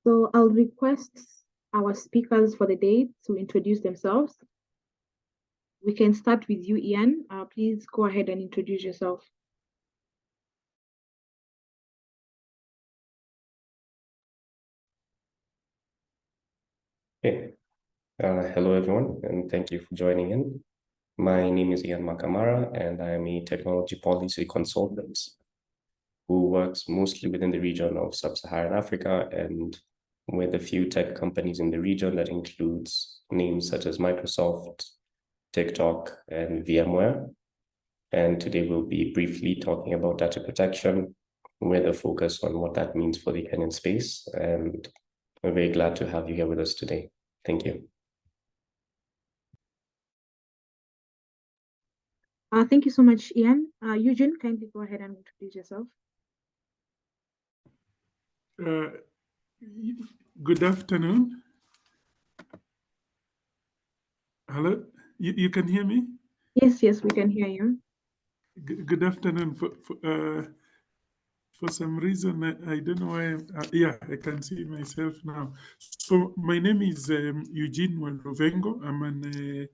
So I'll request our speakers for the day to introduce themselves. We can start with you, Ian. Please go ahead and introduce yourself. Okay. Hello, everyone, and thank you for joining in. My name is Ian Makamara, and I am a technology policy consultant who works mostly within the region of Sub-Saharan Africa and with a few tech companies in the region that includes names such as Microsoft, TikTok, and VMware. And today we'll be briefly talking about data protection with a focus on what that means for the Kenyan space. And we're very glad to have you here with us today. Thank you. Thank you so much, Ian. Eugene, kindly go ahead and introduce yourself. Good afternoon. Hello, you can hear me? Yes, we can hear you. Good afternoon. For some reason, I don't know why. Yeah, I can see myself now. So my name is Eugene Wanrovengo. I'm an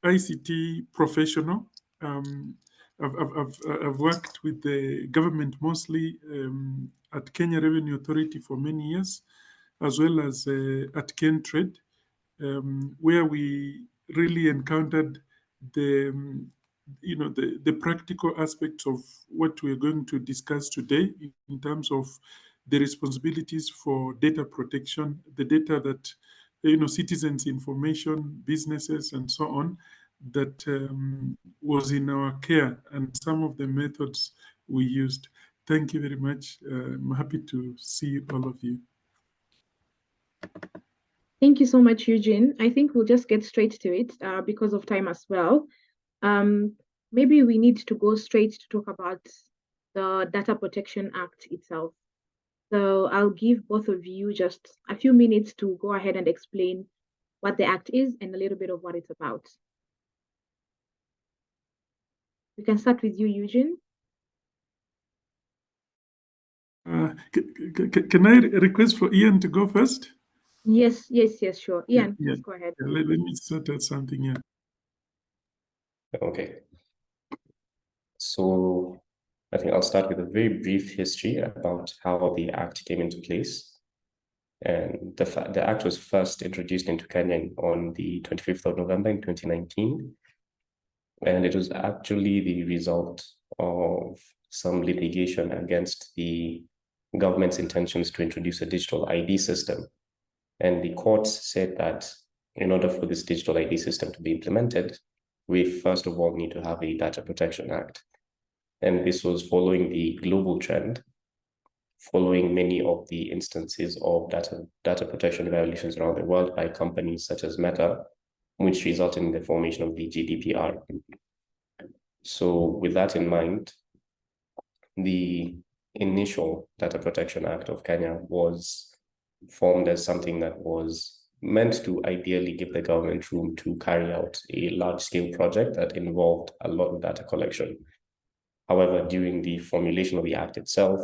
ICT professional. I've worked with the government mostly at Kenya Revenue Authority for many years, as well as at Kentrade, where we really encountered the the practical aspects of what we're going to discuss today in terms of the responsibilities for data protection, the data that citizens' information, businesses, and so on, that was in our care, and some of the methods we used. Thank you very much. I'm happy to see all of you. Thank you so much, Eugene. I think we'll just get straight to it because of time as well. Maybe we need to go straight to talk about the Data Protection Act itself. So I'll give both of you just a few minutes to go ahead and explain what the Act is and a little bit of what it's about. We can start with you, Eugene. Can I request for Ian to go first? Yes, sure. Ian, Yeah. please go ahead. Let me sort out something here. Okay. So I think I'll start with a very brief history about how the Act came into place. And the Act was first introduced into Kenya on the 25th of November in 2019. And it was actually the result of some litigation against the government's intentions to introduce a digital ID system. And the courts said that in order for this digital ID system to be implemented, we first of all need to have a Data Protection Act. And this was following the global trend, following many of the instances of data protection violations around the world by companies such as Meta, which resulted in the formation of the GDPR. So with that in mind, the initial Data Protection Act of Kenya was formed as something that was meant to ideally give the government room to carry out a large-scale project that involved a lot of data collection. However, during the formulation of the Act itself,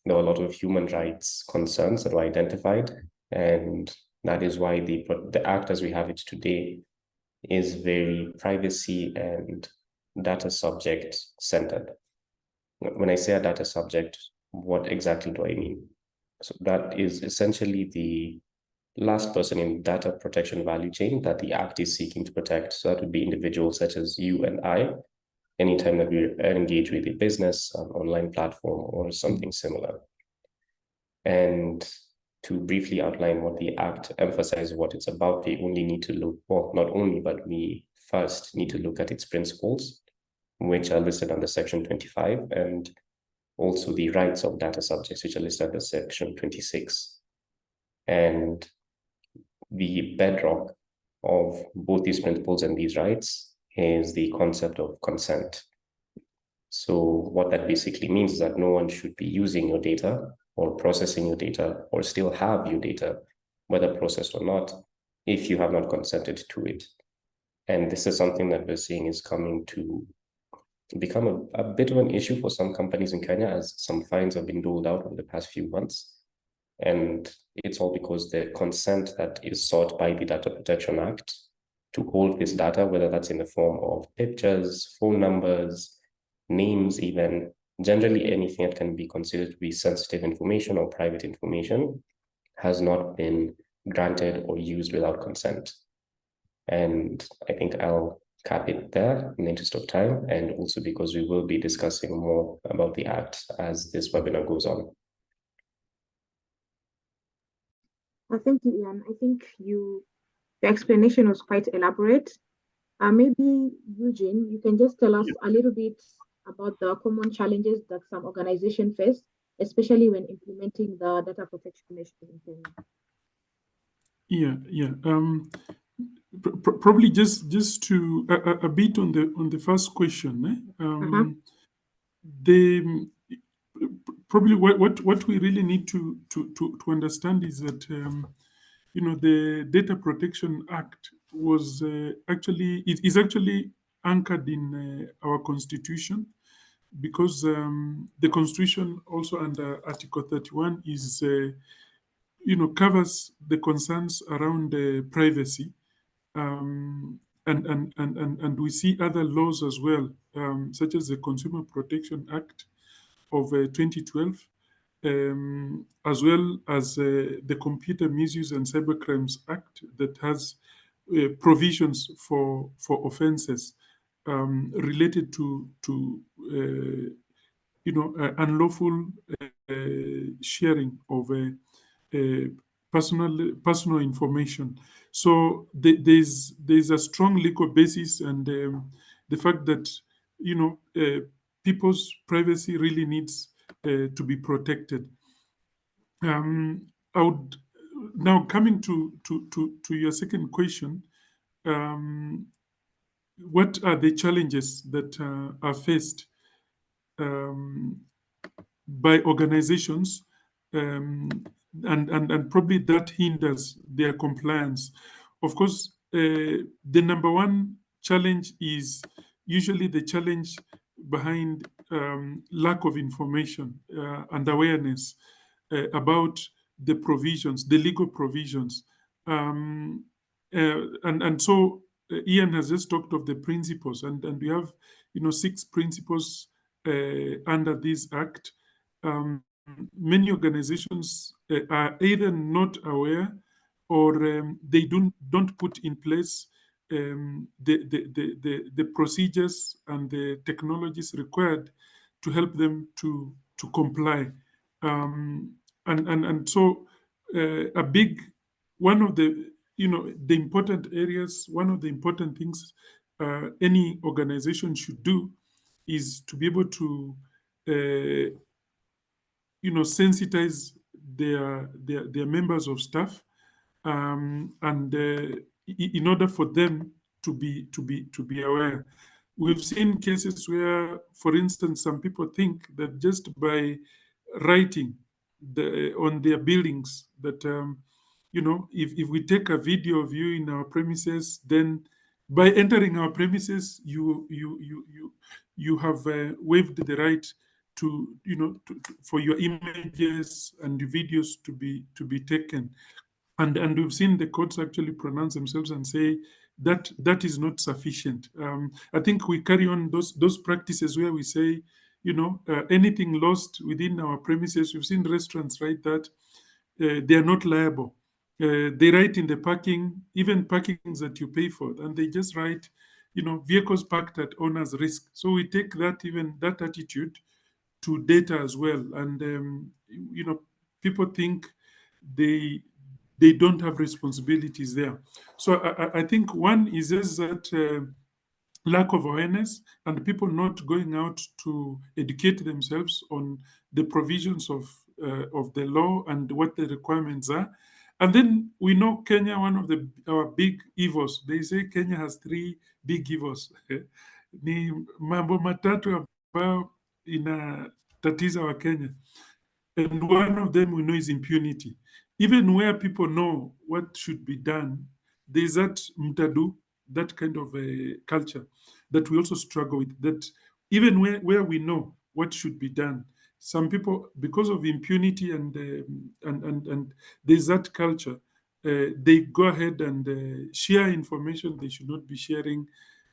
there were a lot of human rights concerns that were identified, and that is why the Act as we have it today is very privacy and data subject centered. When I say a data subject, what exactly do I mean? So that is essentially the last person in data protection value chain that the Act is seeking to protect. So that would be individuals such as you and I, anytime that we engage with a business, an online platform, or something similar. And to briefly outline what the Act emphasizes, what it's about, we only need to look, well, not only, but we first need to look at its principles, which are listed under Section 25, and also the rights of data subjects, which are listed under Section 26. And the bedrock of both these principles and these rights is the concept of consent. So what that basically means is that no one should be using your data or processing your data or still have your data, whether processed or not, if you have not consented to it. And this is something that we're seeing is coming to become a bit of an issue for some companies in Kenya, as some fines have been doled out over the past few months. And it's all because the consent that is sought by the Data Protection Act to hold this data, whether that's in the form of pictures, phone numbers, names, even generally anything that can be considered to be sensitive information or private information, has not been granted or used without consent. And I think I'll cap it there in the interest of time, and also because we will be discussing more about the Act as this webinar goes on. Thank you, Ian. I think your explanation was quite elaborate. Maybe Eugene, you can just tell us a little bit about the common challenges that some organizations face, especially when implementing the data protection measures in Kenya. Probably just to a bit on the first question. The probably what we really need to understand is that the Data Protection Act was actually anchored in our constitution, because the constitution also under Article 31 is covers the concerns around privacy. And we see other laws as well, such as the Consumer Protection Act of 2012, as well as the Computer Misuse and Cybercrimes Act that has provisions for offenses related to unlawful sharing of personal information. So there's a strong legal basis, and the fact that people's privacy really needs to be protected. I would now, coming to your second question, what are the challenges that are faced by organizations, and probably that hinders their compliance? Of course, the number one challenge is usually the challenge behind lack of information and awareness about the provisions, the legal provisions. And so Ian has just talked of the principles, and we have 6 principles under this act. Many organizations are either not aware, or they don't put in place the procedures and the technologies required to help them to comply. And so a big one of the the important areas, one of the important things any organization should do is to be able to sensitize their members of staff, and in order for them to be aware. We've seen cases where, for instance, some people think that just by writing on their buildings that if we take a video of you in our premises, then by entering our premises, you have waived the right to for your images and videos to be taken. And we've seen the courts actually pronounce themselves and say that that is not sufficient. I think we carry on those practices where we say, anything lost within our premises. We've seen restaurants write that they are not liable. They write in the parking, even parkings that you pay for, and they just write, vehicles parked at owner's risk. So we take that attitude to data as well, and people think they don't have responsibilities there. So I think one is just that lack of awareness, and people not going out to educate themselves on the provisions of the law and what the requirements are. And then we know Kenya, one of our big evils. They say Kenya has 3 big evils. Ni mambo matatu ambayo inatatiza wa Kenya. And one of them we know is impunity. Even where people know what should be done, there's that mtadu, that kind of a culture that we also struggle with. That even where we know what should be done, some people, because of impunity and there's that culture, they go ahead and share information they should not be sharing.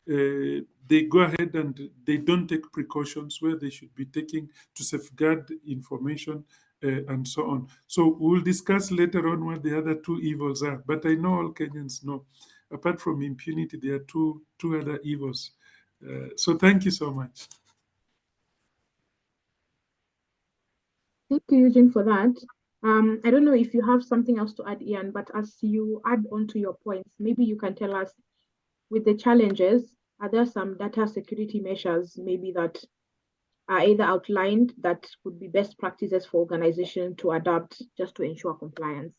They go ahead and they don't take precautions where they should be taking to safeguard information, and so on. So we'll discuss later on what the other two evils are. But I know all Kenyans know, apart from impunity, there are two other evils. So thank you so much. Thank you, Eugene, for that. I don't know if you have something else to add, Ian, but as you add on to your points, maybe you can tell us, with the challenges, are there some data security measures maybe that are either outlined that would be best practices for organization to adopt just to ensure compliance?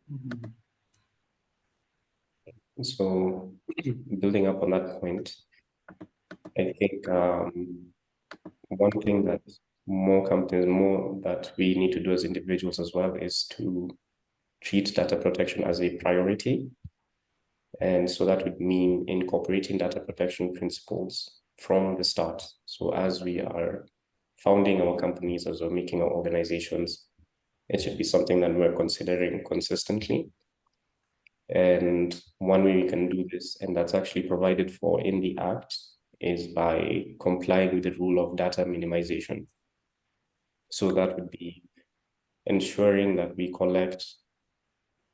Mhm. So building up on that point, I think one thing that more that we need to do as individuals as well is to treat data protection as a priority. And so that would mean incorporating data protection principles from the start. So as we are founding our companies, as we're making our organizations, it should be something that we're considering consistently. And one way we can do this, and that's actually provided for in the Act, is by complying with the rule of data minimization. So that would be ensuring that we collect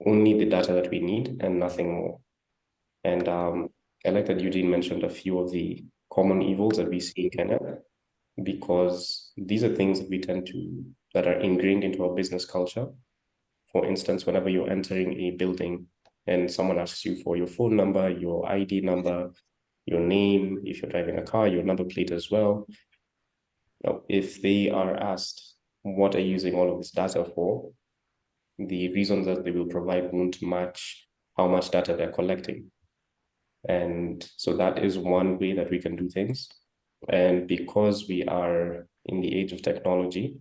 only the data that we need and nothing more. And I like that Eugene mentioned a few of the common evils that we see in Kenya, because these are things that are ingrained into our business culture. For instance, whenever you're entering a building and someone asks you for your phone number, your ID number, your name, if you're driving a car, your number plate as well. Now, if they are asked, what are you using all of this data for? The reasons that they will provide won't match how much data they're collecting. And so that is one way that we can do things. And because we are in the age of technology,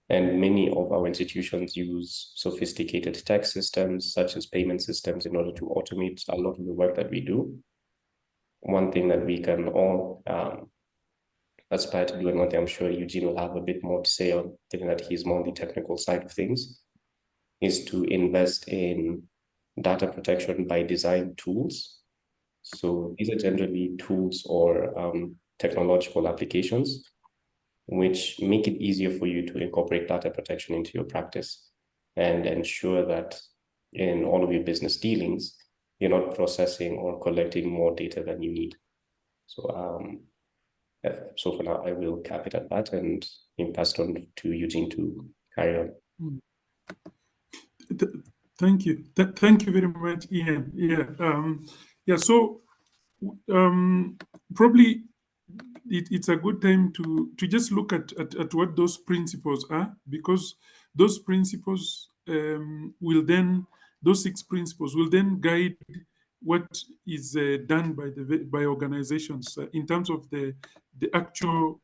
and many of our institutions use sophisticated tech systems, such as payment systems, in order to automate a lot of the work that we do, one thing that we can all aspire to do, and one thing I'm sure Eugene will have a bit more to say on, given that he's more on the technical side of things, is to invest in data protection by design tools. So these are generally tools or technological applications which make it easier for you to incorporate data protection into your practice and ensure that in all of your business dealings, you're not processing or collecting more data than you need. So, so for now, I will cap it at that and pass it on to Eugene to carry on. Thank you. Thank you very much, Ian. Yeah. So probably it's a good time to just look at what those principles are, because those principles those 6 principles will then guide what is done by organizations in terms of the actual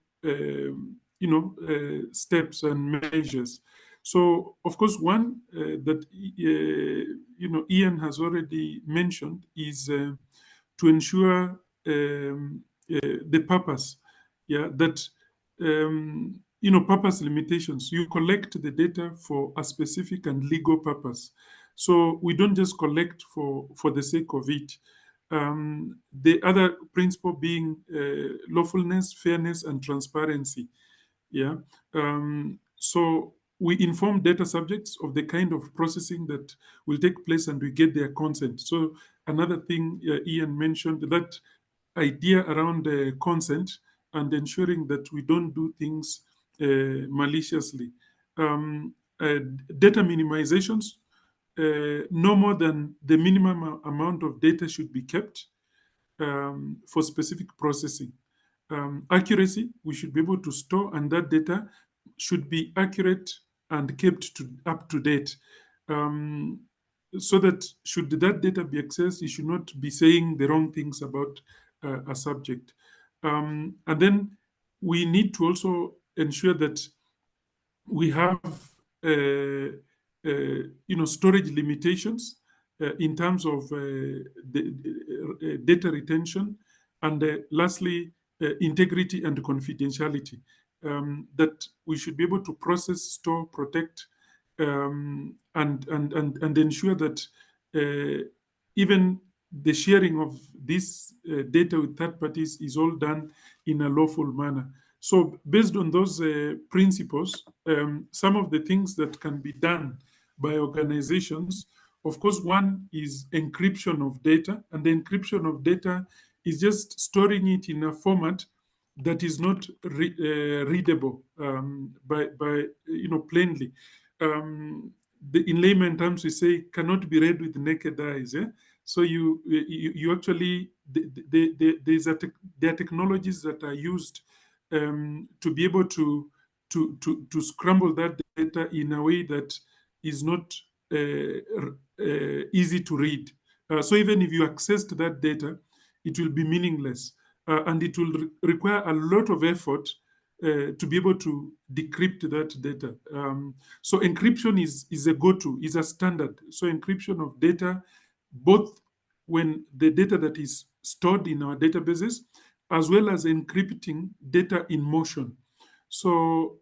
steps and measures. So, of course, one that Ian has already mentioned is to ensure the purpose, that purpose limitations. You collect the data for a specific and legal purpose, so we don't just collect for the sake of it. The other principle being lawfulness, fairness, and transparency. So we inform data subjects of the kind of processing that will take place, and we get their consent. So another thing Ian mentioned, that idea around consent and ensuring that we don't do things maliciously. Data minimizations, no more than the minimum amount of data should be kept for specific processing. Accuracy, we should be able to store, and that data should be accurate and kept up to date. So that should that data be accessed, you should not be saying the wrong things about a subject. And then we need to also ensure that we have storage limitations in terms of the data retention, and lastly, integrity and confidentiality. that we should be able to process, store, protect, and ensure that even the sharing of this data with third parties is all done in a lawful manner. So based on those principles, some of the things that can be done by organizations, of course, one is encryption of data, and the encryption of data is just storing it in a format that is not readable by plainly. In layman terms, we say cannot be read with naked eyes. So you actually there are technologies that are used to be able to scramble that data in a way that is not easy to read. So even if you accessed that data, it will be meaningless, and it will require a lot of effort to be able to decrypt that data. So encryption is a go-to, is a standard. So encryption of data, both when the data that is stored in our databases, as well as encrypting data in motion. So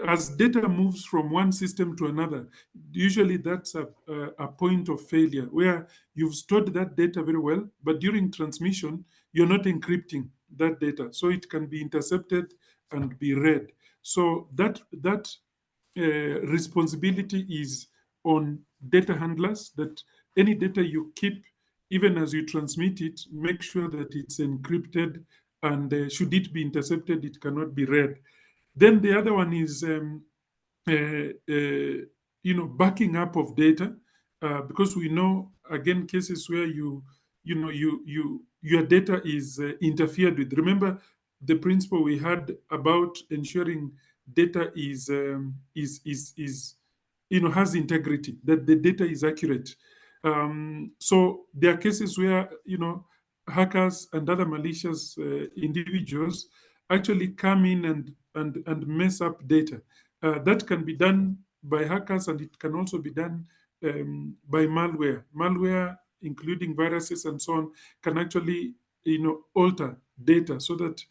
as data moves from one system to another, usually that's a point of failure where you've stored that data very well, but during transmission, you're not encrypting that data. So it can be intercepted and be read. So that responsibility is on data handlers, that any data you keep, even as you transmit it, make sure that it's encrypted, and should it be intercepted, it cannot be read. Then the other one is backing up of data, because we know, again, cases where your data is interfered with. Remember the principle we had about ensuring data has integrity, that the data is accurate. So there are cases where hackers and other malicious individuals actually come in and mess up data. That can be done by hackers, and it can also be done by malware. Malware, including viruses and so on, can actually alter data so that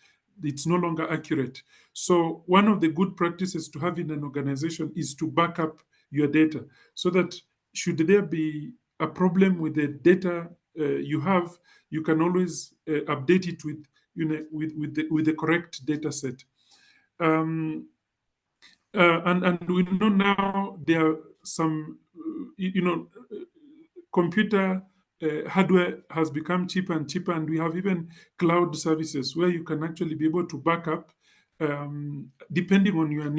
it's no longer accurate. So one of the good practices to have in an organization is to back up your data, so that should there be a problem with the data you have, you can always update it with the correct data set. And we know now there are some, computer hardware has become cheaper and cheaper, and we have even cloud services where you can actually be able to back up depending on your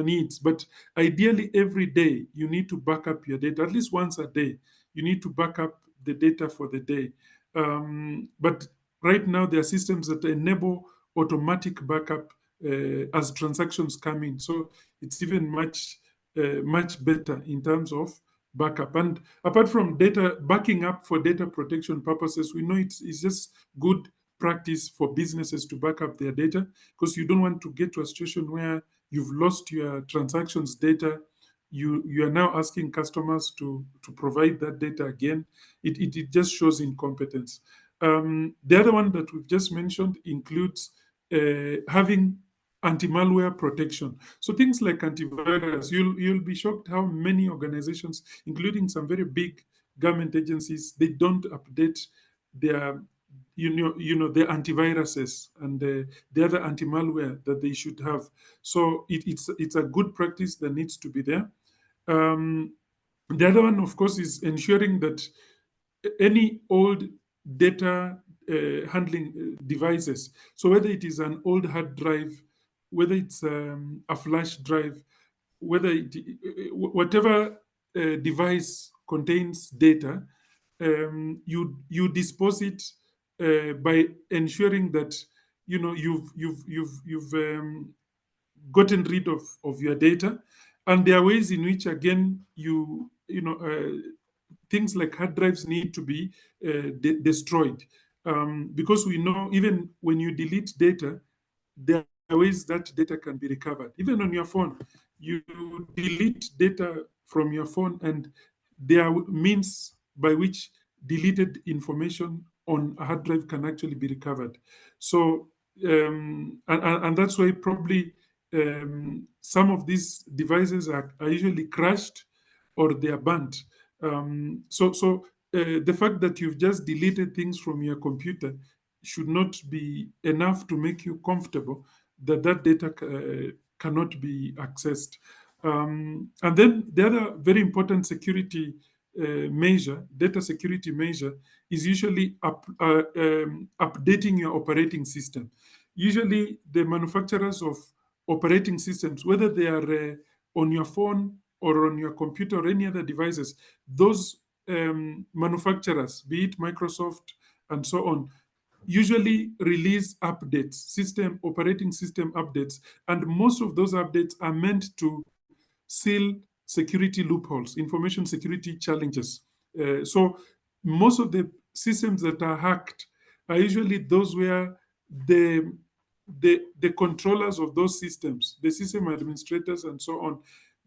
needs. But ideally, every day you need to back up your data. At least once a day, you need to back up the data for the day. But right now, there are systems that enable automatic backup as transactions come in. So it's even much better in terms of backup. And apart from data backing up for data protection purposes, we know it's just good practice for businesses to back up their data, because you don't want to get to a situation where you've lost your transactions data. You are now asking customers to provide that data again. It just shows incompetence. The other one that we've just mentioned includes having anti-malware protection. So things like antivirus, you'll be shocked how many organizations, including some very big government agencies, they don't update their their antiviruses and the other anti-malware that they should have. So it's a good practice that needs to be there. The other one, of course, is ensuring that any old data handling devices, so whether it is an old hard drive, whether it's a flash drive, whatever device contains data, you dispose it by ensuring that you've gotten rid of your data. And there are ways in which, again, things like hard drives need to be destroyed, because we know even when you delete data, there are ways that data can be recovered. Even on your phone, you delete data from your phone, and there are means by which deleted information on a hard drive can actually be recovered. So and that's why probably some of these devices are usually crashed or they are burnt. So the fact that you've just deleted things from your computer should not be enough to make you comfortable that that data cannot be accessed. And then the other very important security measure, data security measure, is usually updating your operating system. Usually, the manufacturers of operating systems, whether they are on your phone or on your computer or any other devices, those manufacturers, be it Microsoft and so on, usually release updates, operating system updates, and most of those updates are meant to seal security loopholes, information security challenges. So most of the systems that are hacked are usually those where the the controllers of those systems, the system administrators and so on,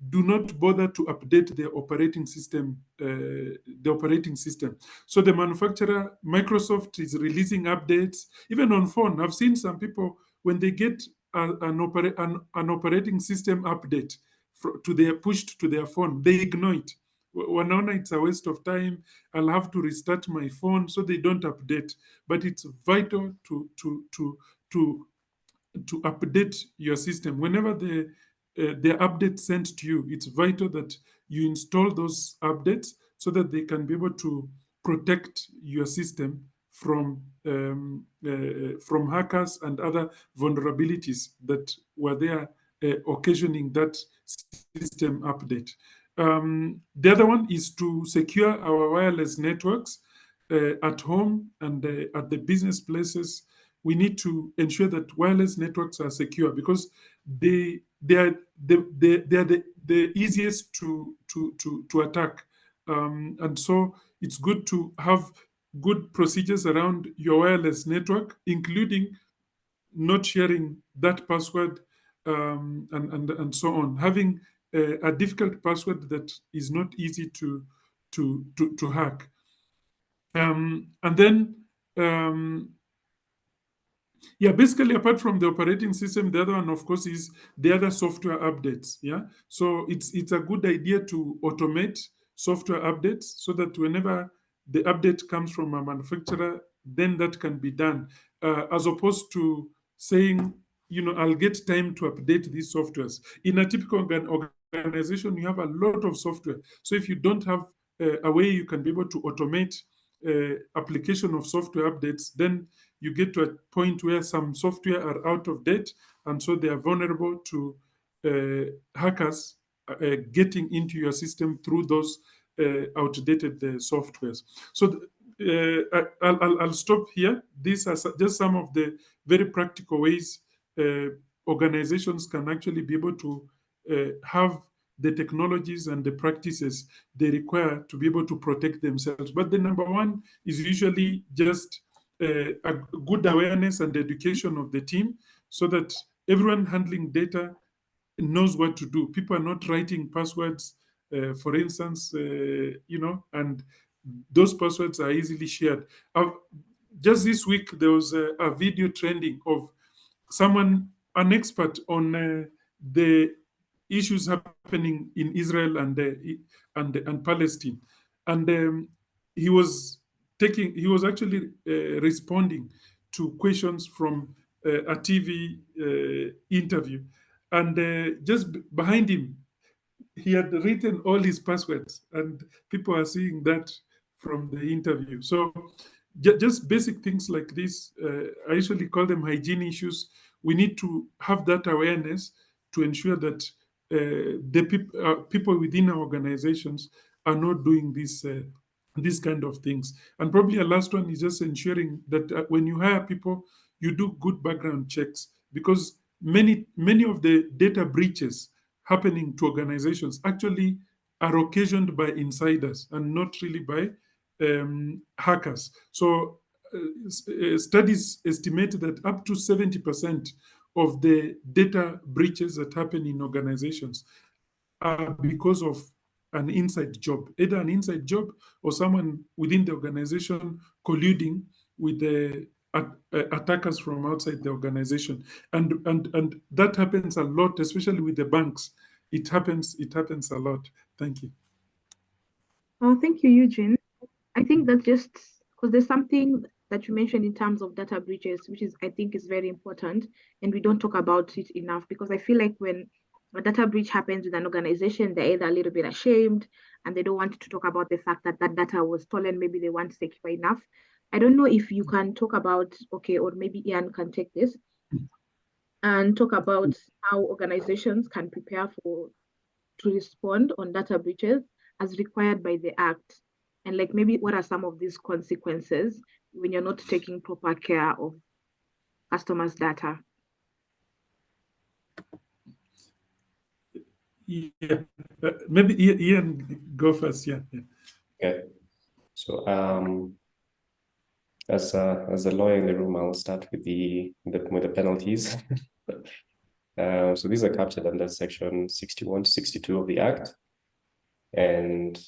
do not bother to update their operating system, the operating system. So the manufacturer, Microsoft, is releasing updates, even on phone. I've seen some people, when they get an operating system update to their pushed to their phone, they ignore it. Wanaona it's a waste of time. I'll have to restart my phone, so they don't update. But it's vital to update your system. Whenever the update sent to you, it's vital that you install those updates so that they can be able to protect your system from hackers and other vulnerabilities that were there occasioning that system update. The other one is to secure our wireless networks at home and at the business places. We need to ensure that wireless networks are secure because they are the easiest to attack, and so it's good to have good procedures around your wireless network, including not sharing that password, and so on. Having a difficult password that is not easy to hack. And then, yeah, basically, apart from the operating system, the other one, of course, is the other software updates. Yeah, so it's a good idea to automate software updates so that whenever the update comes from a manufacturer, then that can be done, as opposed to saying, I'll get time to update these softwares. In a typical organization, you have a lot of software. So if you don't have a way you can be able to automate application of software updates, then you get to a point where some software are out of date, and so they are vulnerable to hackers getting into your system through those outdated softwares. So I'll stop here. These are just some of the very practical ways organizations can actually be able to have the technologies and the practices they require to be able to protect themselves. But the number one is usually just a good awareness and education of the team so that everyone handling data knows what to do. People are not writing passwords, for instance, and those passwords are easily shared. Just this week, there was a video trending of someone, an expert on the issues happening in Israel and Palestine, and he was actually responding to questions from a TV interview, and just behind him, he had written all his passwords, and people are seeing that from the interview. So just basic things like this, I usually call them hygiene issues. We need to have that awareness to ensure that the people within our organizations are not doing these kind of things. And probably a last one is just ensuring that when you hire people, you do good background checks, because many of the data breaches happening to organizations actually are occasioned by insiders and not really by hackers. So studies estimate that up to 70% of the data breaches that happen in organizations are because of an inside job, either an inside job or someone within the organization colluding with the attackers from outside the organization, and that happens a lot, especially with the banks. It happens a lot. Thank you. Oh, thank you, Eugene. I think that's just because there's something that you mentioned in terms of data breaches, which is I think is very important, and we don't talk about it enough because I feel like when a data breach happens with an organization, they're either a little bit ashamed and they don't want to talk about the fact that that data was stolen. Maybe they weren't secure enough. I don't know if you can talk about, okay, or maybe Ian can take this and talk about how organizations can prepare to respond on data breaches as required by the act, and like maybe what are some of these consequences when you're not taking proper care of customers' data. Yeah, maybe Ian go first. Yeah. Okay. So as a lawyer in the room, I'll start with the penalties. So these are captured under section 61 to 62 of the Act. And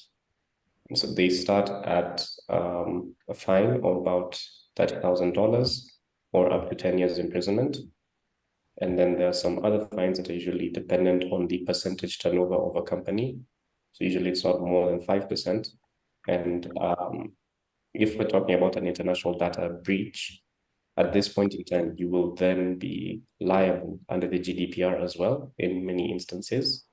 so they start at a fine of about $30,000 or up to 10 years imprisonment. And then there are some other fines that are usually dependent on the percentage turnover of a company. So usually it's not more than 5%. And if we're talking about an international data breach, at this point in time, you will then be liable under the GDPR as well in many instances.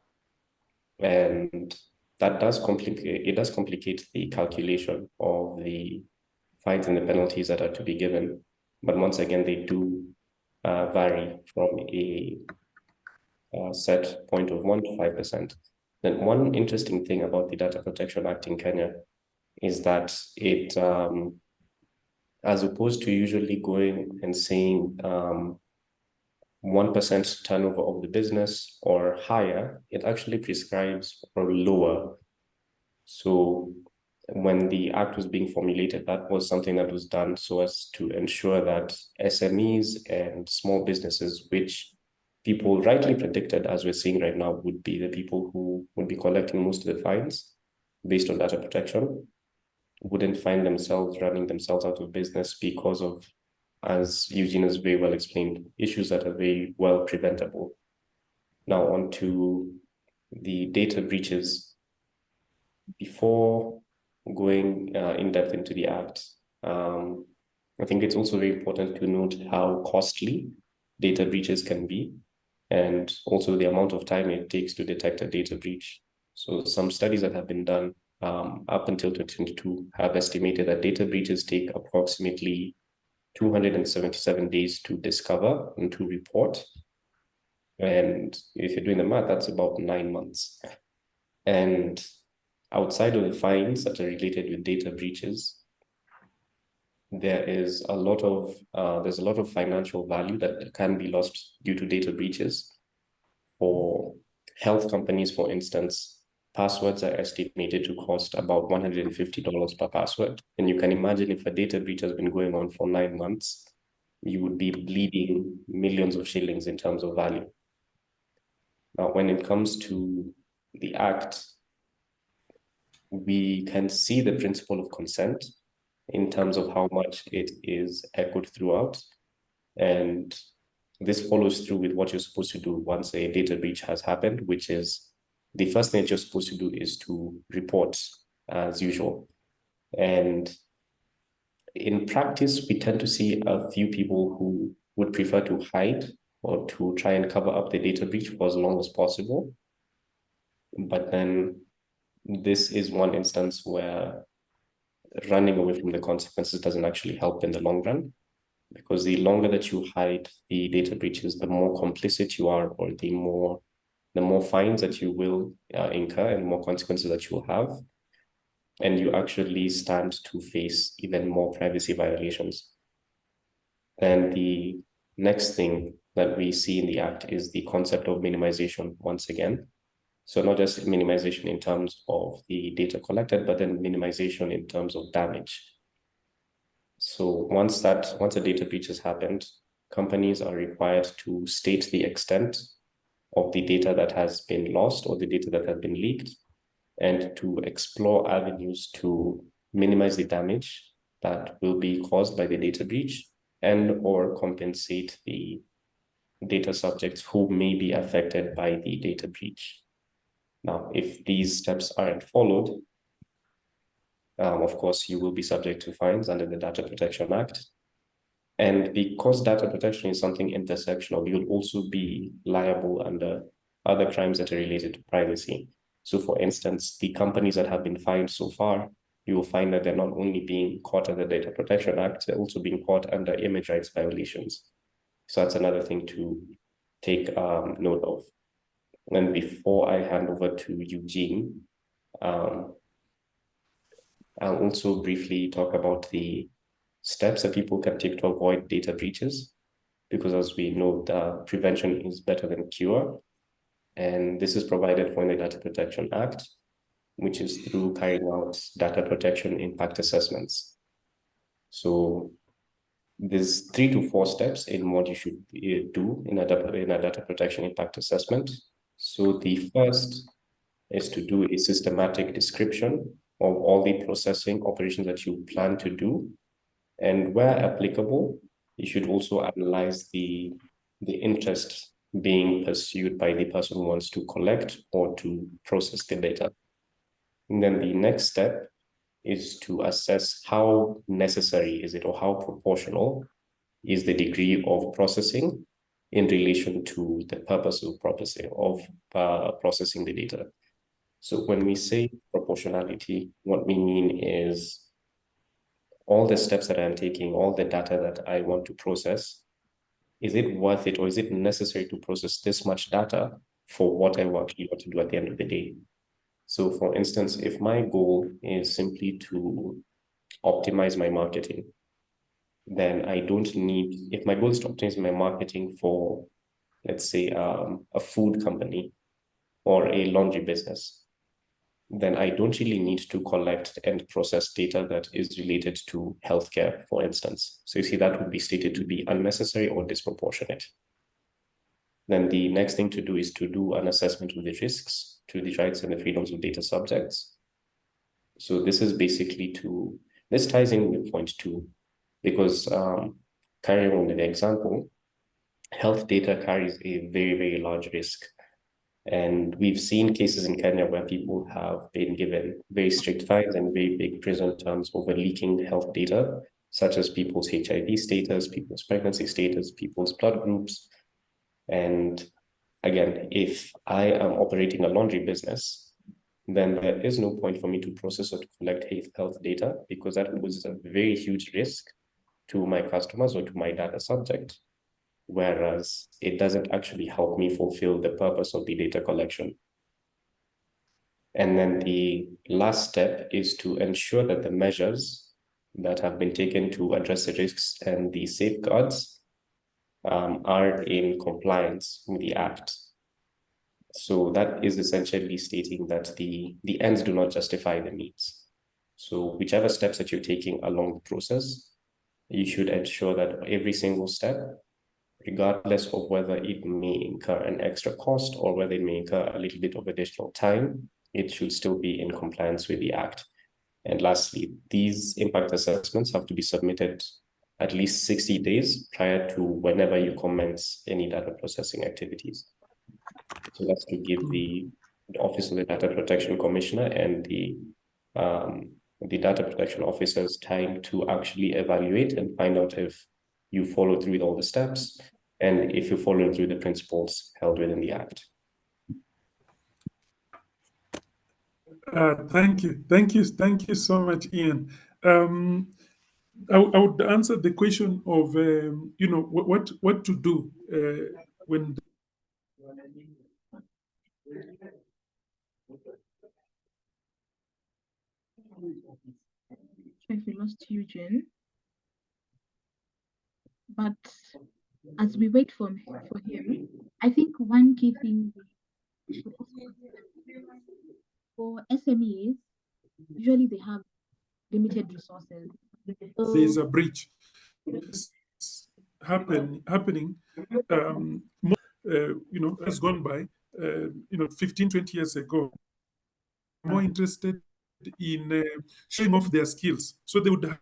And that does complicate the calculation of the fines and the penalties that are to be given. But once again, they do vary from a set point of 1 to 5%. Then one interesting thing about the Data Protection Act in Kenya is that it, as opposed to usually going and saying 1% turnover of the business or higher, it actually prescribes or lower. So when the act was being formulated, that was something that was done so as to ensure that SMEs and small businesses, which people rightly predicted, as we're seeing right now, would be the people who would be collecting most of the fines based on data protection, wouldn't find themselves running themselves out of business because of, as Eugene has very well explained, issues that are very well preventable. Now on to the data breaches. Before going in depth into the Act, I think it's also very important to note how costly data breaches can be, and also the amount of time it takes to detect a data breach. So some studies that have been done up until 2022 have estimated that data breaches take approximately 277 days to discover and to report. And if you're doing the math, that's about 9 months. And outside of the fines that are related with data breaches, there's a lot of financial value that can be lost due to data breaches. For health companies, for instance, passwords are estimated to cost about $150 per password. And you can imagine if a data breach has been going on for 9 months, you would be bleeding millions of shillings in terms of value. Now, when it comes to the Act, we can see the principle of consent in terms of how much it is echoed throughout. And this follows through with what you're supposed to do once a data breach has happened, which is the first thing that you're supposed to do is to report as usual. And in practice, we tend to see a few people who would prefer to hide or to try and cover up the data breach for as long as possible. But then this is one instance where running away from the consequences doesn't actually help in the long run, because the longer that you hide the data breaches, the more complicit you are, or the more fines that you will incur and more consequences that you will have. And you actually stand to face even more privacy violations. And the next thing that we see in the Act is the concept of minimization once again. So not just minimization in terms of the data collected, but then minimization in terms of damage. So once a data breach has happened, companies are required to state the extent of the data that has been lost or the data that has been leaked, and to explore avenues to minimize the damage that will be caused by the data breach, and or compensate the data subjects who may be affected by the data breach. Now, if these steps aren't followed, of course, you will be subject to fines under the Data Protection Act. And because data protection is something intersectional, you'll also be liable under other crimes that are related to privacy. So for instance, the companies that have been fined so far, you will find that they're not only being caught under the Data Protection Act, they're also being caught under image rights violations. So that's another thing to take note of. And before I hand over to Eugene, I'll also briefly talk about the steps that people can take to avoid data breaches, because as we know, the prevention is better than cure. And this is provided for in the Data Protection Act, which is through carrying out data protection impact assessments. So there's 3 to 4 steps in what you should do in a data protection impact assessment. So the first is to do a systematic description of all the processing operations that you plan to do. And where applicable, you should also analyze the interest being pursued by the person who wants to collect or to process the data. And then the next step is to assess how necessary is it, or how proportional is the degree of processing in relation to the purpose of processing the data. So when we say proportionality, what we mean is all the steps that I'm taking, all the data that I want to process, is it worth it, or is it necessary to process this much data for what I actually want to do at the end of the day? So for instance, if my goal is simply to optimize my marketing, then I don't need, if my goal is to optimize my marketing for, let's say, a food company or a laundry business, then I don't really need to collect and process data that is related to healthcare, for instance. So you see, that would be stated to be unnecessary or disproportionate. Then the next thing to do is to do an assessment of the risks to the rights and the freedoms of data subjects. So this is basically this ties in with point 2, because carrying on with the example, health data carries a very, very large risk. And we've seen cases in Kenya where people have been given very strict fines and very big prison terms over leaking health data, such as people's HIV status, people's pregnancy status, people's blood groups. And again, if I am operating a laundry business, then there is no point for me to process or to collect health data, because that was a very huge risk to my customers or to my data subject, whereas it doesn't actually help me fulfill the purpose of the data collection. And then the last step is to ensure that the measures that have been taken to address the risks and the safeguards are in compliance with the Act. So that is essentially stating that the ends do not justify the means. So whichever steps that you're taking along the process, you should ensure that every single step, regardless of whether it may incur an extra cost or whether it may incur a little bit of additional time, it should still be in compliance with the Act. And lastly, these impact assessments have to be submitted at least 60 days prior to whenever you commence any data processing activities. So that's to give the Office of the Data Protection Commissioner and the data protection officers time to actually evaluate and find out if you follow through with all the steps and if you follow through the principles held within the Act. Thank you so much, Ian. I would answer the question of what to do when. I think we lost Eugene. But as we wait for him, I think one key thing we should also consider for SMEs, usually they have limited resources. There's a breach happening. Has gone by. 15, 20 years ago, more interested in showing off their skills. So they would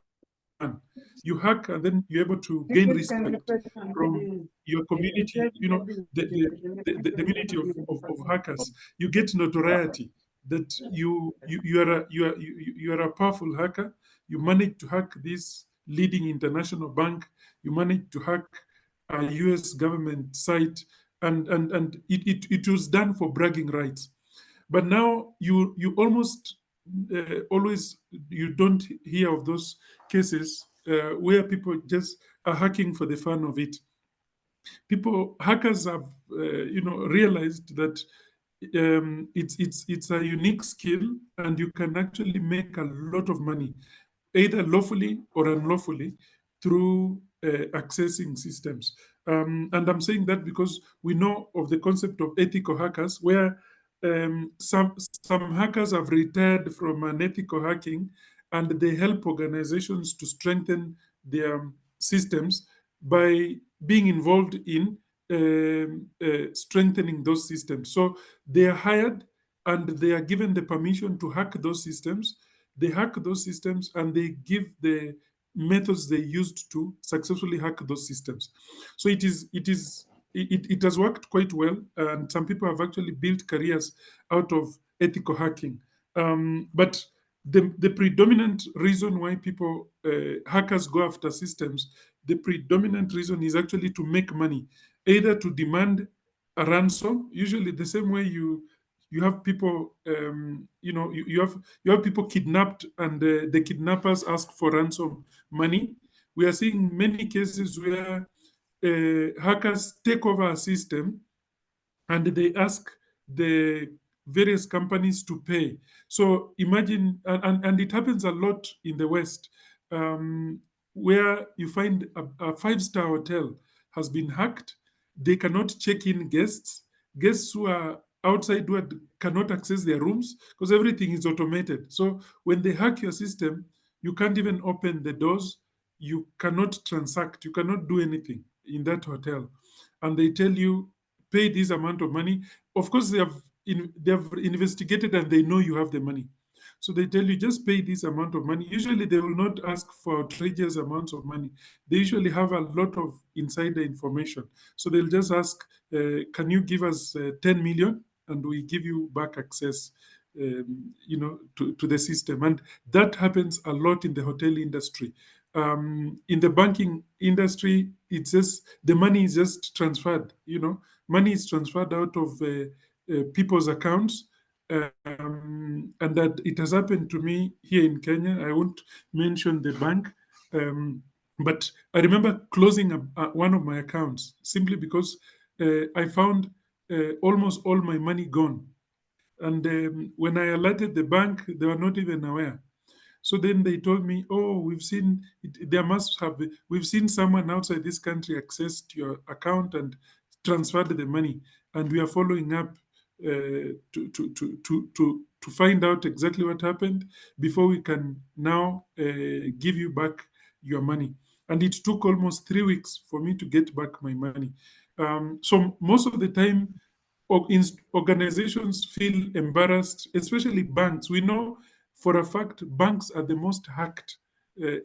You hack, and then you're able to gain respect from your community, the community of hackers. You get notoriety that you are a powerful hacker. You manage to hack this leading international bank. You manage to hack a US government site, and it was done for bragging rights. But now you almost always, you don't hear of those cases where people just are hacking for the fun of it. Hackers have realized that it's a unique skill, and you can actually make a lot of money, either lawfully or unlawfully, through accessing systems. And I'm saying that because we know of the concept of ethical hackers, where some hackers have retired from unethical hacking, and they help organizations to strengthen their systems by being involved in strengthening those systems. So they are hired, and they are given the permission to hack those systems. They hack those systems, and they give the methods they used to successfully hack those systems. So it has worked quite well, and some people have actually built careers out of ethical hacking. But the predominant reason why hackers go after systems, the predominant reason is actually to make money, either to demand a ransom, usually the same way you have people, you have people kidnapped, and the kidnappers ask for ransom money. We are seeing many cases where hackers take over a system, and they ask the various companies to pay. So imagine, and it happens a lot in the West, where you find a five-star hotel has been hacked. They cannot check in guests. Guests who are outside cannot access their rooms because everything is automated. So when they hack your system, you can't even open the doors. You cannot transact. You cannot do anything in that hotel. And they tell you, pay this amount of money. Of course, they have investigated, and they know you have the money. So they tell you, just pay this amount of money. Usually they will not ask for outrageous amounts of money. They usually have a lot of insider information. So they'll just ask, can you give us 10 million, and we give you back access to the system. And that happens a lot in the hotel industry. In the banking industry, it's just the money is just transferred. Money is transferred out of people's accounts, and that it has happened to me here in Kenya. I won't mention the bank, but I remember closing one of my accounts simply because I found almost all my money gone. And when I alerted the bank, they were not even aware. So then they told me, "Oh, we've seen someone outside this country accessed your account and transferred the money, and we are following up to find out exactly what happened before we can now give you back your money." And it took almost 3 weeks for me to get back my money. So most of the time, organizations feel embarrassed, especially banks. We know for a fact banks are the most hacked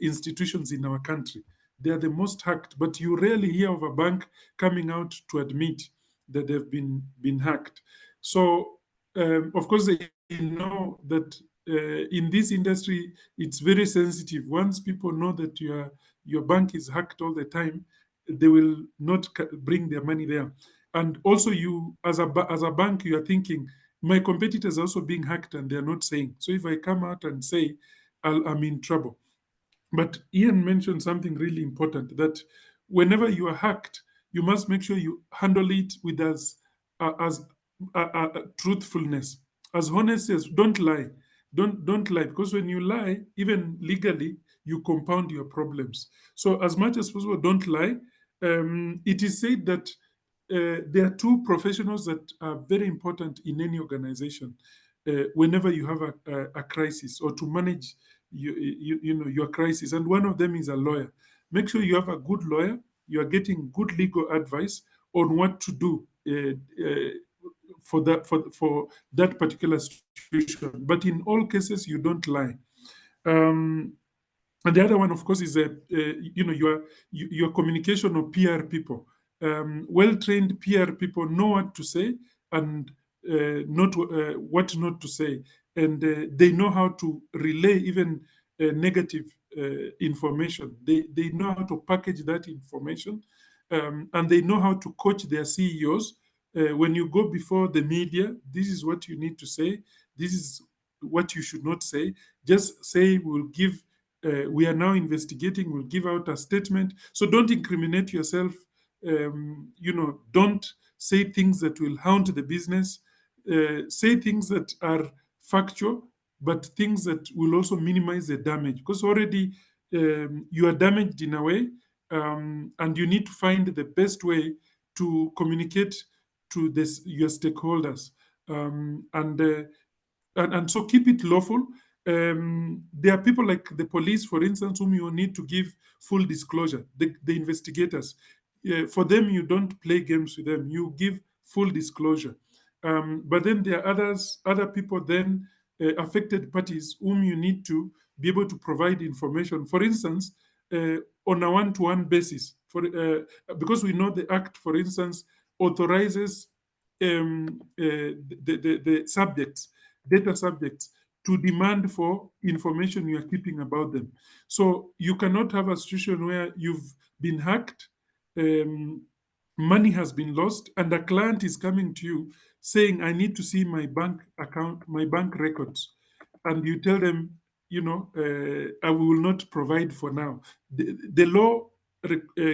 institutions in our country. They are the most hacked, but you rarely hear of a bank coming out to admit that they've been hacked. So, of course, they know that in this industry, it's very sensitive. Once people know that your bank is hacked all the time, they will not bring their money there. And also, you as a bank, you are thinking, my competitors are also being hacked, and they're not saying. So if I come out and say, I'm in trouble. But Ian mentioned something really important, that whenever you are hacked, you must make sure you handle it with as truthfulness, as honesty as. Don't lie. Don't lie, because when you lie, even legally, you compound your problems. So as much as possible, don't lie. It is said that there are two professionals that are very important in any organization whenever you have a crisis, or to manage your crisis. And one of them is a lawyer. Make sure you have a good lawyer. You are getting good legal advice on what to do for that particular situation. But in all cases, you don't lie. Um, And the other one, of course, is your communication of PR people. Well-trained PR people know what to say and not what not to say, and they know how to relay even negative information. They know how to package that information, and they know how to coach their CEOs. When you go before the media, this is what you need to say. This is what you should not say. Just say we'll give. We are now investigating. We'll give out a statement. So don't incriminate yourself. Don't say things that will haunt the business. Say things that are factual, but things that will also minimize the damage. Because already you are damaged in a way, and you need to find the best way to communicate to your stakeholders. And so keep it lawful. There are people like the police, for instance, whom you need to give full disclosure, the investigators. For them, you don't play games with them, you give full disclosure. But then there are other people, then affected parties, whom you need to be able to provide information. For instance, on a one-to-one basis, because we know the Act, for instance, authorizes the subjects, data subjects, to demand for information you are keeping about them. So you cannot have a situation where you've been hacked, money has been lost, and a client is coming to you saying, I need to see my bank account, my bank records. And you tell them, I will not provide for now. The law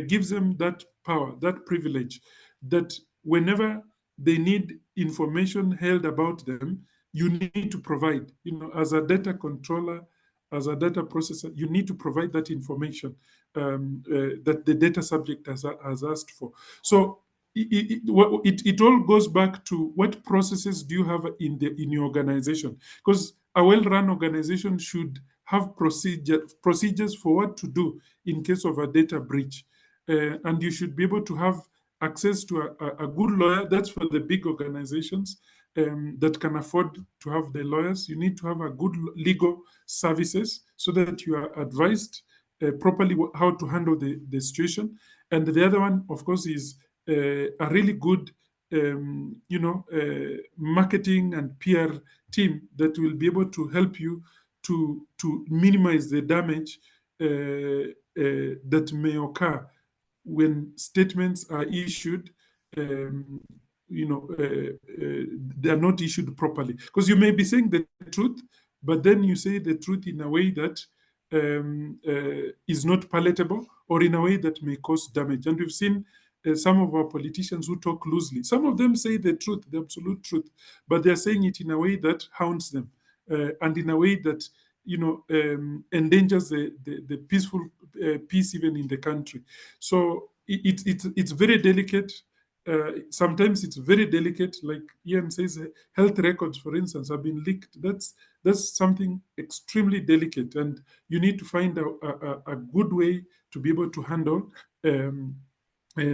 gives them that power, that privilege, that whenever they need information held about them, you need to provide. As a data controller, as a data processor, you need to provide that information that the data subject has asked for. So it all goes back to what processes do you have in your organization? Because a well-run organization should have procedures for what to do in case of a data breach. And you should be able to have access to a good lawyer. That's for the big organizations that can afford to have the lawyers. You need to have a good legal services so that you are advised properly how to handle the situation. And the other one, of course, is a really good marketing and PR team that will be able to help you to minimize the damage that may occur when statements are issued. They are not issued properly, because you may be saying the truth, but then you say the truth in a way that is not palatable, or in a way that may cause damage. And we've seen some of our politicians who talk loosely. Some of them say the truth, the absolute truth, but they're saying it in a way that haunts them, and in a way that endangers the peaceful peace even in the country. So it's very delicate. Sometimes it's very delicate, like Ian says, health records, for instance, have been leaked. That's something extremely delicate, and you need to find a good way to be able to handle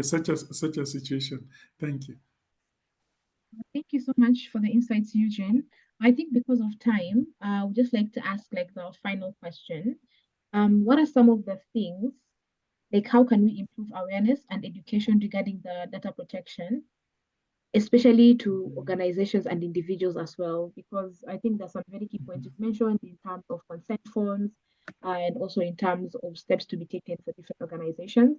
such a situation. Thank you. Thank you so much for the insights, Eugene. I think because of time, I would just like to ask like the final question. What are some of the things, like how can we improve awareness and education regarding the data protection, especially to organizations and individuals as well? Because I think there's some very key points you've mentioned in terms of consent forms, and also in terms of steps to be taken for different organizations.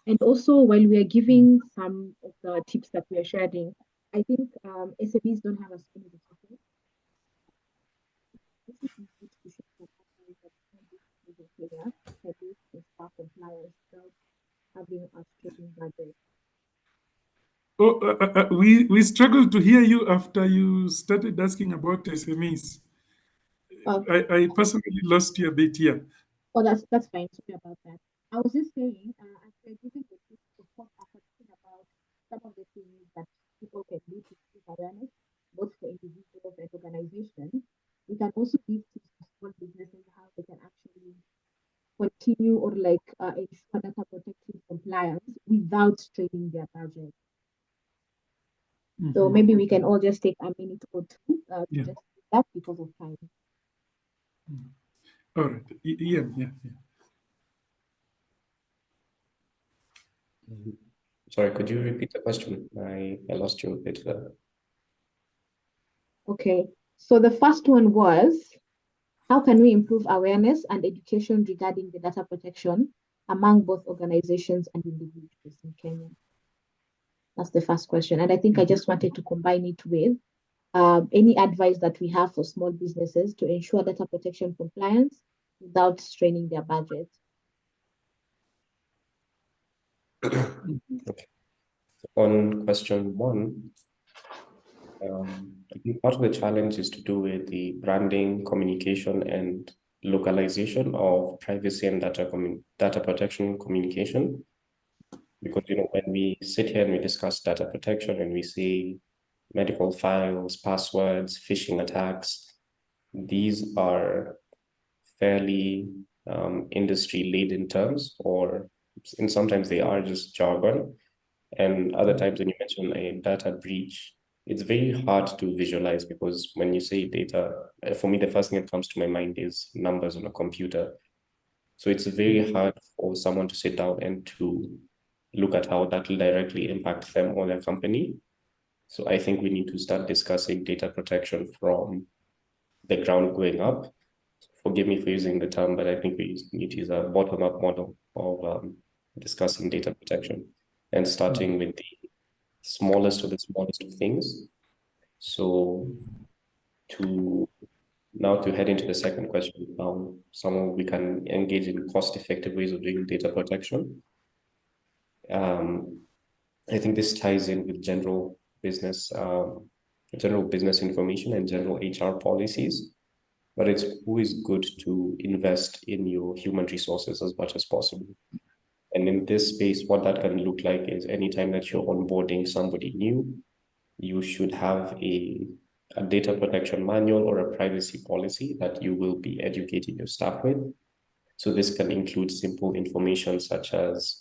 And also, while we are giving some of the tips that we are sharing, I think SMEs don't have as many resources. This is easy to show that in Kenya can do staff compliance without having a stricken budget. Oh, we struggled to hear you after you started asking about SMEs. Oh, I personally lost you a bit here. oh, that's fine. Sorry about that. I was just saying, as we're giving the tips, of course, after talking about some of the things that people can do to increase awareness, both for individuals and organizations, we can also give tips to small businesses how they can actually continue or like ensure data protective compliance without straining their budget. So maybe we can all just take a minute or two to Yeah. just do that because of time. All right. Ian, yeah. Sorry, could you repeat the question? I lost you a bit there. Okay, so the first one was, how can we improve awareness and education regarding the data protection among both organizations and individuals in Kenya? That's the first question. And I think I just wanted to combine it with any advice that we have for small businesses to ensure data protection compliance without straining their budget. Okay. On question one, I think part of the challenge is to do with the branding, communication, and localization of privacy and data protection communication. Because when we sit here and we discuss data protection and we say medical files, passwords, phishing attacks, these are fairly industry-laden terms, or sometimes they are just jargon. And other times when you mention a data breach, it's very hard to visualize, because when you say data, for me, the first thing that comes to my mind is numbers on a computer. So it's very hard for someone to sit down and to look at how that will directly impact them or their company. So I think we need to start discussing data protection from the ground going up. Forgive me for using the term, but I think we need to use a bottom-up model of discussing data protection and starting with the smallest of the smallest of things. So to head into the second question, we can engage in cost-effective ways of doing data protection. I think this ties in with general business information and general HR policies, but it's always good to invest in your human resources as much as possible. And in this space, what that can look like is anytime that you're onboarding somebody new, you should have a data protection manual or a privacy policy that you will be educating your staff with. So this can include simple information such as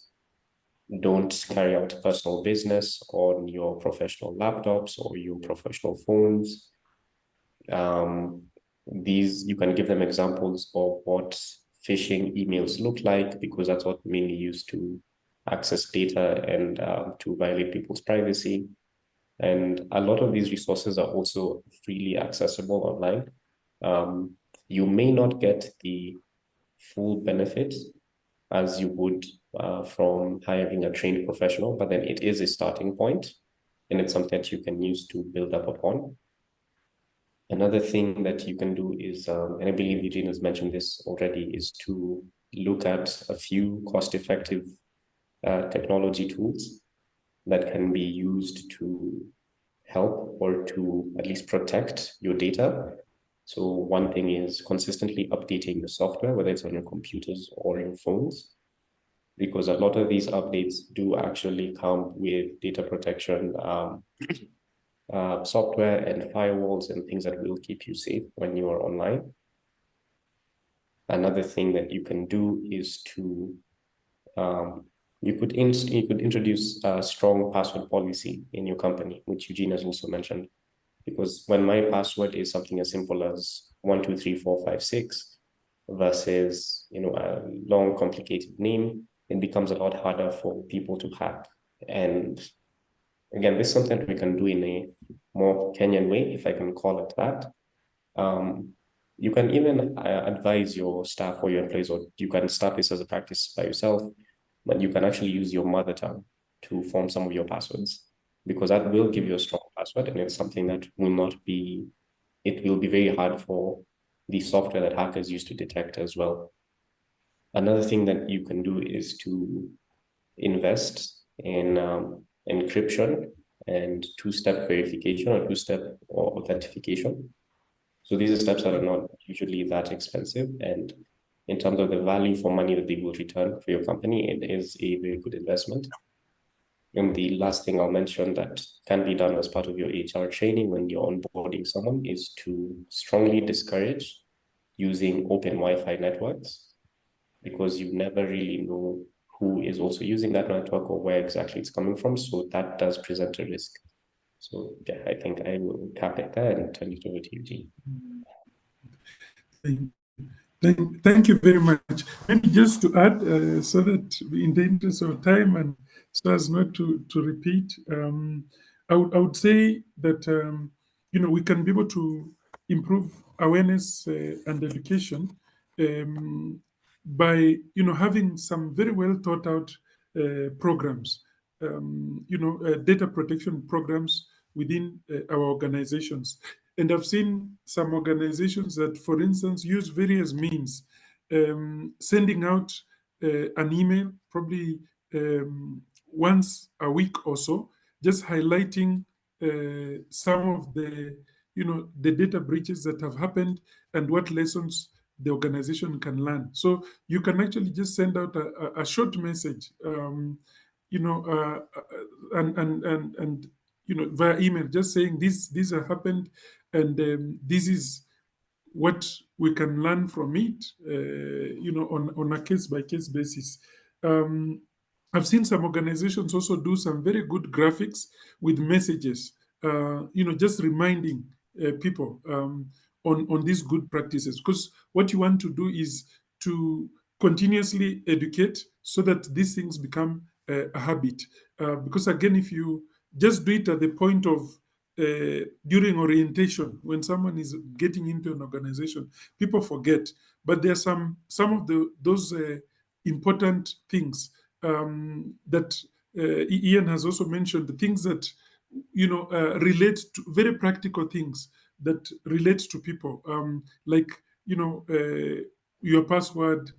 don't carry out personal business on your professional laptops or your professional phones. You can give them examples of what phishing emails look like, because that's what mainly used to access data and to violate people's privacy. And a lot of these resources are also freely accessible online. You may not get the full benefits as you would from hiring a trained professional, but then it is a starting point, and it's something that you can use to build up upon. Another thing that you can do is, and I believe Eugene has mentioned this already, is to look at a few cost-effective technology tools that can be used to help or to at least protect your data. So one thing is consistently updating the software, whether it's on your computers or your phones, because a lot of these updates do actually come with data protection software and firewalls and things that will keep you safe when you are online. Another thing that you can do is to you could introduce a strong password policy in your company, which Eugene has also mentioned. Because when my password is something as simple as 12345 6 versus a long complicated name, it becomes a lot harder for people to hack. And again, this is something that we can do in a more Kenyan way, if I can call it that. You can even advise your staff or your employees, or you can start this as a practice by yourself, but you can actually use your mother tongue to form some of your passwords, because that will give you a strong password, and it's something that it will be very hard for the software that hackers use to detect as well. Another thing that you can do is to invest in encryption and two-step verification or two-step authentication. So these are steps that are not usually that expensive, and in terms of the value for money that they will return for your company, it is a very good investment. And the last thing I'll mention that can be done as part of your HR training when you're onboarding someone is to strongly discourage using open Wi-Fi networks, because you never really know who is also using that network or where exactly it's coming from. So that does present a risk. So yeah, I think I will cap it there and turn it over to Eugene. Thank you very much. Maybe just to add, so that in the interest of time and so as not to repeat, I would say that we can be able to improve awareness and education by having some very well thought out programs, data protection programs within our organizations. And I've seen some organizations that, for instance, use various means, sending out an email, probably once a week or so, just highlighting some of the data breaches that have happened and what lessons the organization can learn. So you can actually just send out a short message, and via email, just saying this have happened, and this is what we can learn from it, on a case by case basis. Um, I've seen some organizations also do some very good graphics with messages, just reminding people on these good practices. Because what you want to do is to continuously educate so that these things become a habit. Because again, if you just do it at the point of during orientation, when someone is getting into an organization, people forget. But there are some of those important things that Ian has also mentioned, the things that relate to very practical things that relate to people, like your password,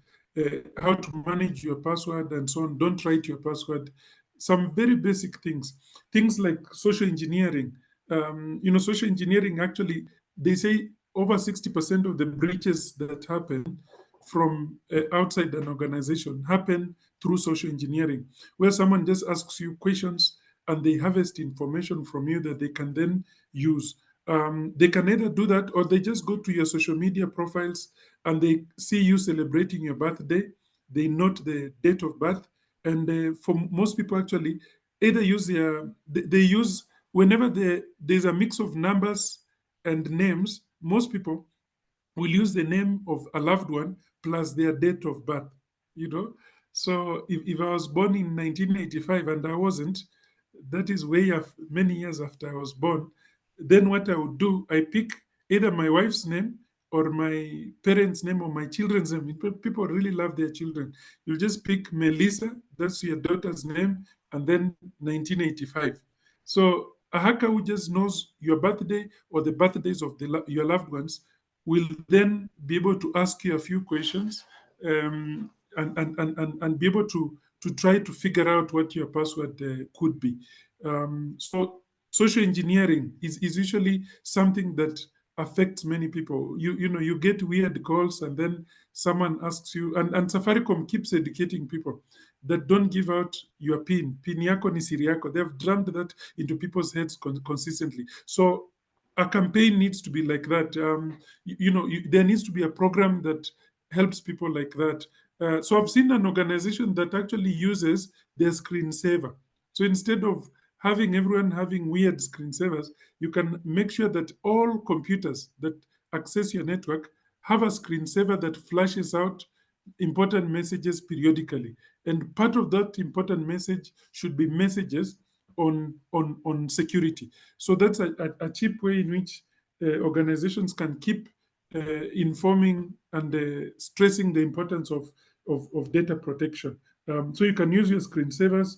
how to manage your password, and so on. Don't write your password. Some very basic things like social engineering. Social engineering, actually, they say over 60% of the breaches that happen from outside an organization happen through social engineering, where someone just asks you questions and they harvest information from you that they can then use. They can either do that, or they just go to your social media profiles and they see you celebrating your birthday. They note the date of birth. And for most people, actually, either use they use, whenever there's a mix of numbers and names, most people will use the name of a loved one plus their date of birth, you know. So if I was born in 1985 and I wasn't, that is many years after I was born, then what I would do, I pick either my wife's name or my parents' name or my children's name. People really love their children. You just pick Melissa, that's your daughter's name, and then 1985. So a hacker who just knows your birthday or the birthdays of your loved ones will then be able to ask you a few questions, and be able to try to figure out what your password could be. So social engineering is usually something that affects many people. You get weird calls, and then someone asks you, and Safaricom keeps educating people that don't give out your pin yako ni siri yako. They've drummed that into people's heads consistently. So a campaign needs to be like that. There needs to be a program that helps people like that. So I've seen an organization that actually uses their screensaver. So instead of having everyone having weird screensavers, you can make sure that all computers that access your network have a screensaver that flashes out important messages periodically. And part of that important message should be messages on security. So that's a cheap way in which organizations can keep informing and stressing the importance of data protection. So you can use your screensavers.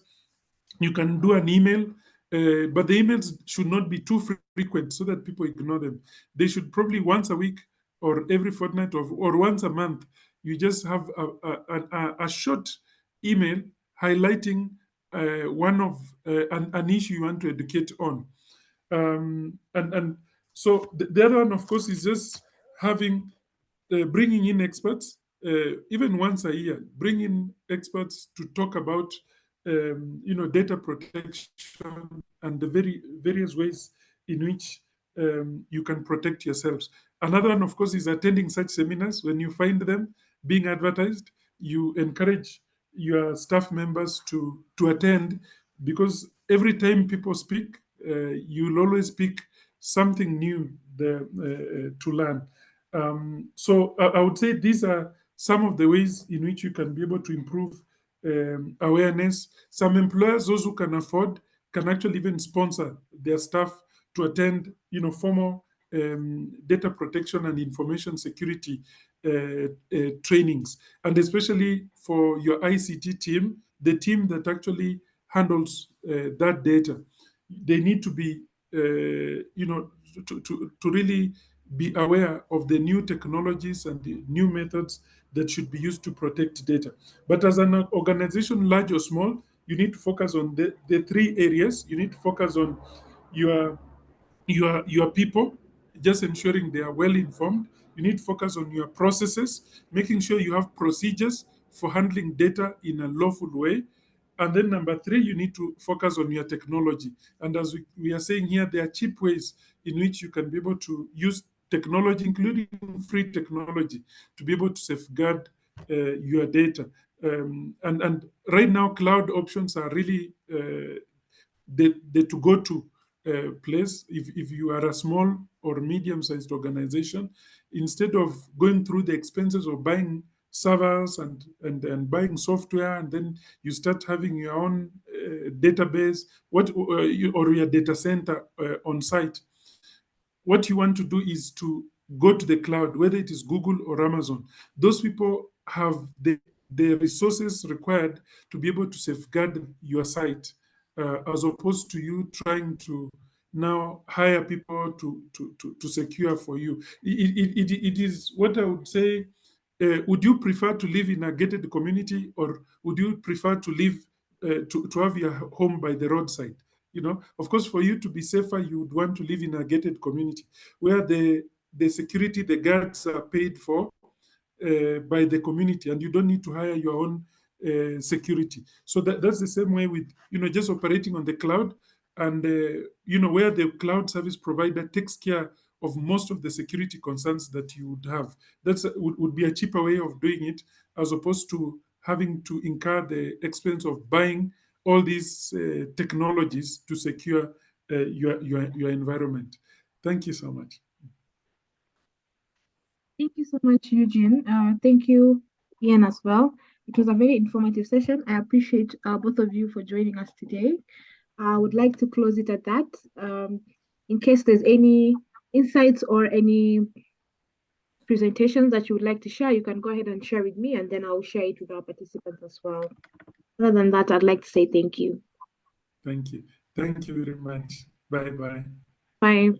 You can do an email, but the emails should not be too frequent so that people ignore them. They should probably once a week or every fortnight or once a month. You just have a short email highlighting one of an issue you want to educate on. And so the other one, of course, is just having bringing in experts, even once a year, bring in experts to talk about data protection and the various ways in which you can protect yourselves. Another one, of course, is attending such seminars. When you find them being advertised, you encourage your staff members to attend, because every time people speak, you'll always pick something new to learn. So I would say these are some of the ways in which you can be able to improve awareness. Some employers, those who can afford, can actually even sponsor their staff to attend, formal data protection and information security trainings. And especially for your ICT team, the team that actually handles that data, they need to be, to really be aware of the new technologies and the new methods that should be used to protect data. But as an organization, large or small, you need to focus on the three areas. You need to focus on your your people, just ensuring they are well informed. You need to focus on your processes, making sure you have procedures for handling data in a lawful way. And then number three, you need to focus on your technology. And as we are saying here, there are cheap ways in which you can be able to use technology, including free technology, to be able to safeguard your data. And right now, cloud options are really the to go to place. If you are a small or medium-sized organization, instead of going through the expenses of buying servers and buying software, and then you start having your own database, or your data center on site, what you want to do is to go to the cloud, whether it is Google or Amazon. Those people have the resources required to be able to safeguard your site, as opposed to you trying to now hire people to secure for you. It is what I would say. Would you prefer to live in a gated community, or would you prefer to live to have your home by the roadside? Of course, for you to be safer, you would want to live in a gated community where the security, the guards are paid for by the community, and you don't need to hire your own security. So that's the same way with just operating on the cloud, and where the cloud service provider takes care of most of the security concerns that you would have. That's would be a cheaper way of doing it, as opposed to having to incur the expense of buying all these technologies to secure your environment. Thank you so much. Thank you so much, Eugene. Thank you, Ian, as well. It was a very informative session. I appreciate both of you for joining us today. I would like to close it at that. In case there's any insights or any presentations that you would like to share, you can go ahead and share with me, and then I'll share it with our participants as well. Other than that, I'd like to say thank you. Thank you. Thank you very much. Bye-bye. Bye.